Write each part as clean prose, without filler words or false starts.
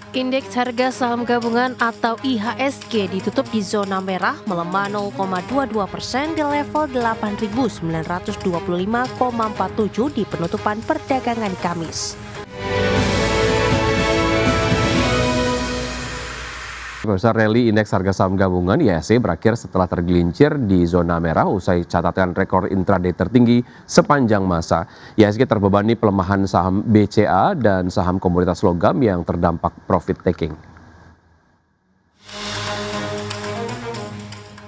Indeks harga saham gabungan atau IHSG ditutup di zona merah melemah 0,22% di level 8.925,47 di penutupan perdagangan Kamis. Pemirsa, rally indeks harga saham gabungan IHSG berakhir setelah tergelincir di zona merah usai catatan rekor intraday tertinggi sepanjang masa. IHSG terbebani pelemahan saham BCA dan saham komoditas logam yang terdampak profit taking.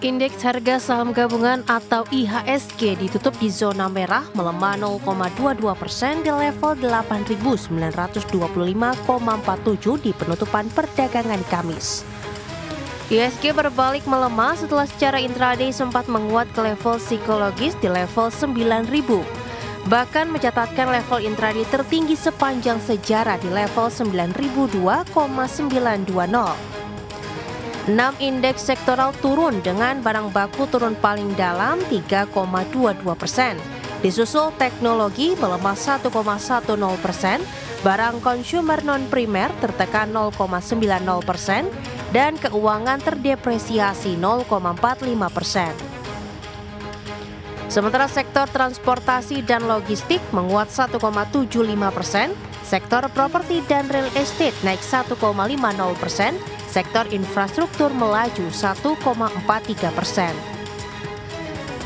Indeks harga saham gabungan atau IHSG ditutup di zona merah melemah 0,22% di level 8.925,47 di penutupan perdagangan Kamis. IHSG berbalik melemah setelah secara intraday sempat menguat ke level psikologis di level 9.000. Bahkan mencatatkan level intraday tertinggi sepanjang sejarah di level 9.002,920. 6 indeks sektoral turun dengan barang baku turun paling dalam 3,22%. Disusul teknologi melemah 1,10%, barang konsumer non-primer tertekan 0,90%, dan keuangan terdepresiasi 0,45%. Sementara sektor transportasi dan logistik menguat 1,75%, sektor properti dan real estate naik 1,50%, sektor infrastruktur melaju 1,43%.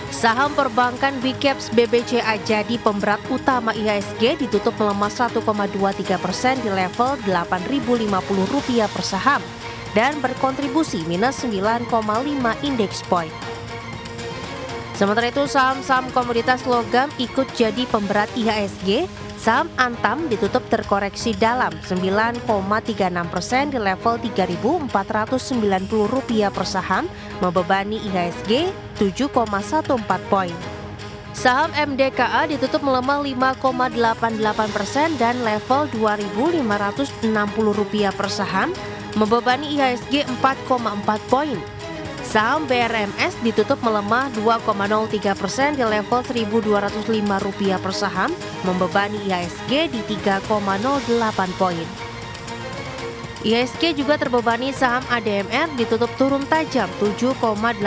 Saham perbankan Big Caps BBCA jadi pemberat utama IHSG ditutup melemah 1,23% di level Rp8.050 per saham dan berkontribusi minus 9,5 indeks point. Sementara itu saham-saham komoditas logam ikut jadi pemberat IHSG. Saham Antam ditutup terkoreksi dalam 9,36% di level Rp3.490 per saham, membebani IHSG 7,14 poin. Saham MDKA ditutup melemah 5,88% dan level Rp2.560 per saham, membebani IHSG 4,4 poin. Saham BRMS ditutup melemah 2,03% di level Rp1.205 per saham, membebani IHSG di 3,08 poin. IHSG juga terbebani saham ADMR ditutup turun tajam 7,82%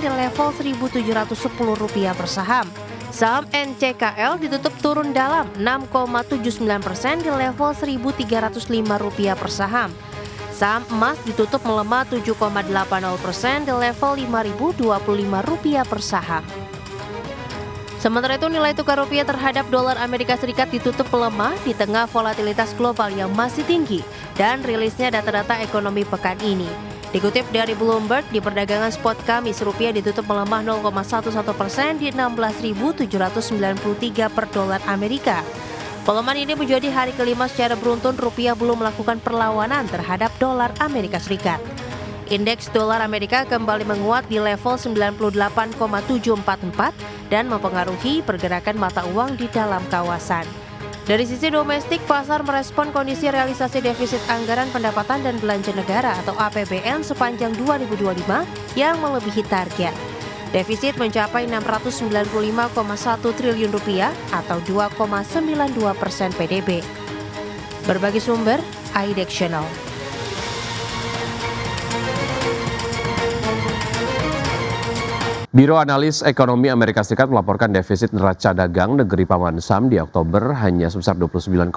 di level Rp1.710 per saham. Saham NCKL ditutup turun dalam 6,79% di level Rp1.305 per saham. Saham emas ditutup melemah 7,80% di level Rp5.025 per saham. Sementara itu nilai tukar rupiah terhadap dolar Amerika Serikat ditutup melemah di tengah volatilitas global yang masih tinggi dan rilisnya data-data ekonomi pekan ini. Dikutip dari Bloomberg, di perdagangan spot Kamis rupiah ditutup melemah 0,11% di 16.793 per dolar Amerika. Pelemahan ini menjadi hari kelima secara beruntun rupiah belum melakukan perlawanan terhadap dolar Amerika Serikat. Indeks dolar Amerika kembali menguat di level 98,744 dan mempengaruhi pergerakan mata uang di dalam kawasan. Dari sisi domestik, pasar merespon kondisi realisasi defisit anggaran pendapatan dan belanja negara atau APBN sepanjang 2025 yang melebihi target. Defisit mencapai Rp695,1 triliun atau 2,92% PDB. Berbagai sumber, IDEX Channel. Biro Analis Ekonomi Amerika Serikat melaporkan defisit neraca dagang negeri Paman Sam di Oktober hanya sebesar 29,4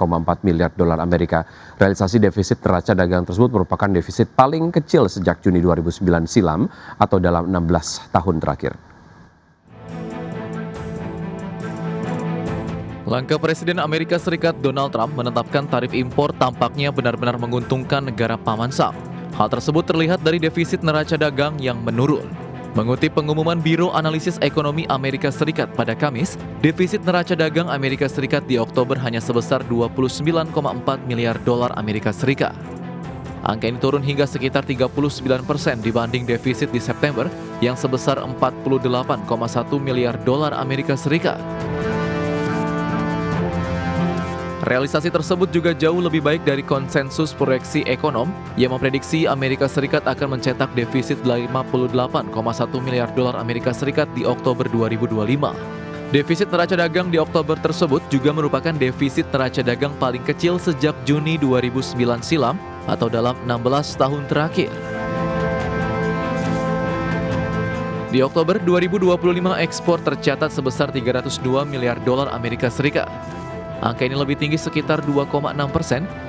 miliar dolar Amerika. Realisasi defisit neraca dagang tersebut merupakan defisit paling kecil sejak Juni 2009 silam atau dalam 16 tahun terakhir. Langkah Presiden Amerika Serikat Donald Trump menetapkan tarif impor tampaknya benar-benar menguntungkan negara Paman Sam. Hal tersebut terlihat dari defisit neraca dagang yang menurun. Mengutip pengumuman Biro Analisis Ekonomi Amerika Serikat pada Kamis, defisit neraca dagang Amerika Serikat di Oktober hanya sebesar 29,4 miliar dolar Amerika Serikat. Angka ini turun hingga sekitar 39% dibanding defisit di September yang sebesar 48,1 miliar dolar Amerika Serikat. Realisasi tersebut juga jauh lebih baik dari konsensus proyeksi ekonom yang memprediksi Amerika Serikat akan mencetak defisit 58,1 miliar dolar Amerika Serikat di Oktober 2025. Defisit neraca dagang di Oktober tersebut juga merupakan defisit neraca dagang paling kecil sejak Juni 2009 silam atau dalam 16 tahun terakhir. Di Oktober 2025, ekspor tercatat sebesar 302 miliar dolar Amerika Serikat. Angka ini lebih tinggi sekitar 2,6%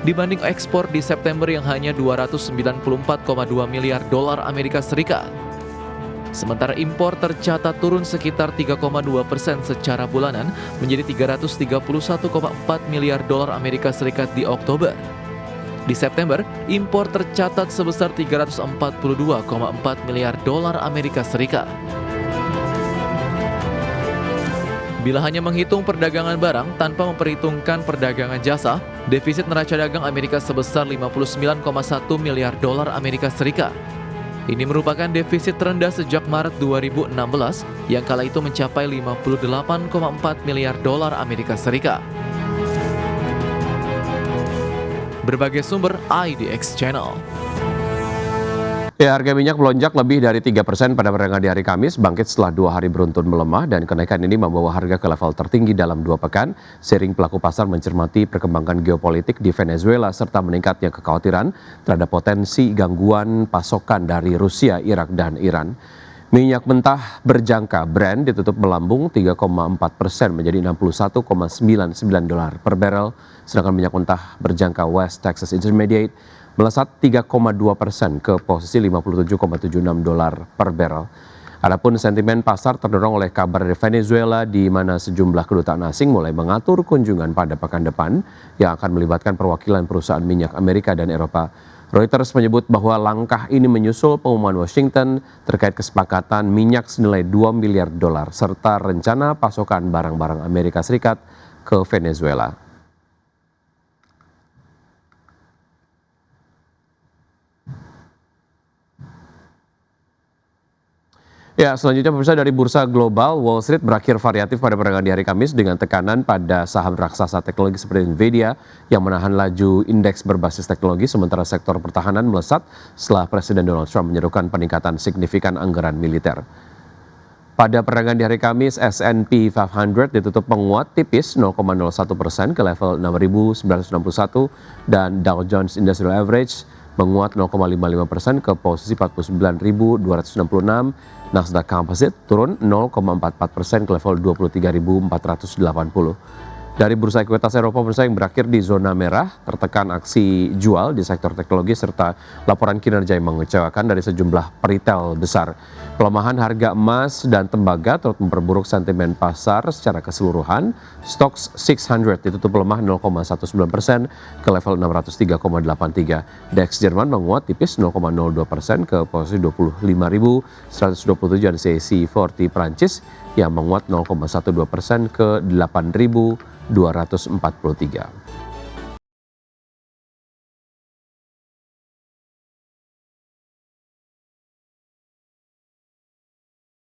dibanding ekspor di September yang hanya 294,2 miliar dolar Amerika Serikat. Sementara impor tercatat turun sekitar 3,2% secara bulanan menjadi 331,4 miliar dolar Amerika Serikat di Oktober. Di September, impor tercatat sebesar 342,4 miliar dolar Amerika Serikat. Bila hanya menghitung perdagangan barang tanpa memperhitungkan perdagangan jasa, defisit neraca dagang Amerika sebesar 59,1 miliar dolar Amerika Serikat. Ini merupakan defisit terendah sejak Maret 2016 yang kala itu mencapai 58,4 miliar dolar Amerika Serikat. Berbagai sumber IDX Channel. Ya, harga minyak melonjak lebih dari 3% pada perdagangan di hari Kamis, bangkit setelah 2 hari beruntun melemah dan kenaikan ini membawa harga ke level tertinggi dalam 2 pekan, seiring pelaku pasar mencermati perkembangan geopolitik di Venezuela serta meningkatnya kekhawatiran terhadap potensi gangguan pasokan dari Rusia, Irak, dan Iran. Minyak mentah berjangka Brent ditutup melambung 3,4% menjadi 61,99 dolar per barrel, sedangkan minyak mentah berjangka West Texas Intermediate melesat 3,2% ke posisi 57,76 dolar per barrel. Adapun sentimen pasar terdorong oleh kabar dari Venezuela di mana sejumlah kedutaan asing mulai mengatur kunjungan pada pekan depan yang akan melibatkan perwakilan perusahaan minyak Amerika dan Eropa. Reuters menyebut bahwa langkah ini menyusul pengumuman Washington terkait kesepakatan minyak senilai 2 miliar dolar serta rencana pasokan barang-barang Amerika Serikat ke Venezuela. Ya, selanjutnya pemirsa, dari bursa global, Wall Street berakhir variatif pada perdagangan di hari Kamis dengan tekanan pada saham raksasa teknologi seperti Nvidia yang menahan laju indeks berbasis teknologi, sementara sektor pertahanan melesat setelah Presiden Donald Trump menyerukan peningkatan signifikan anggaran militer. Pada perdagangan di hari Kamis, S&P 500 ditutup menguat tipis 0,01% ke level 6.961 dan Dow Jones Industrial Average menguat 0,55% ke posisi 49.266, Nasdaq Composite turun 0,44% ke level 23.480. Dari bursa ekuitas Eropa yang berakhir di zona merah, tertekan aksi jual di sektor teknologi serta laporan kinerja yang mengecewakan dari sejumlah peritel besar. Pelemahan harga emas dan tembaga turut memperburuk sentimen pasar secara keseluruhan. Stoxx 600 ditutup lemah 0,19% ke level 603,83. DAX Jerman menguat tipis 0,02% ke posisi 25.127 dan CAC 40 Prancis yang menguat 0,12% ke 8.243.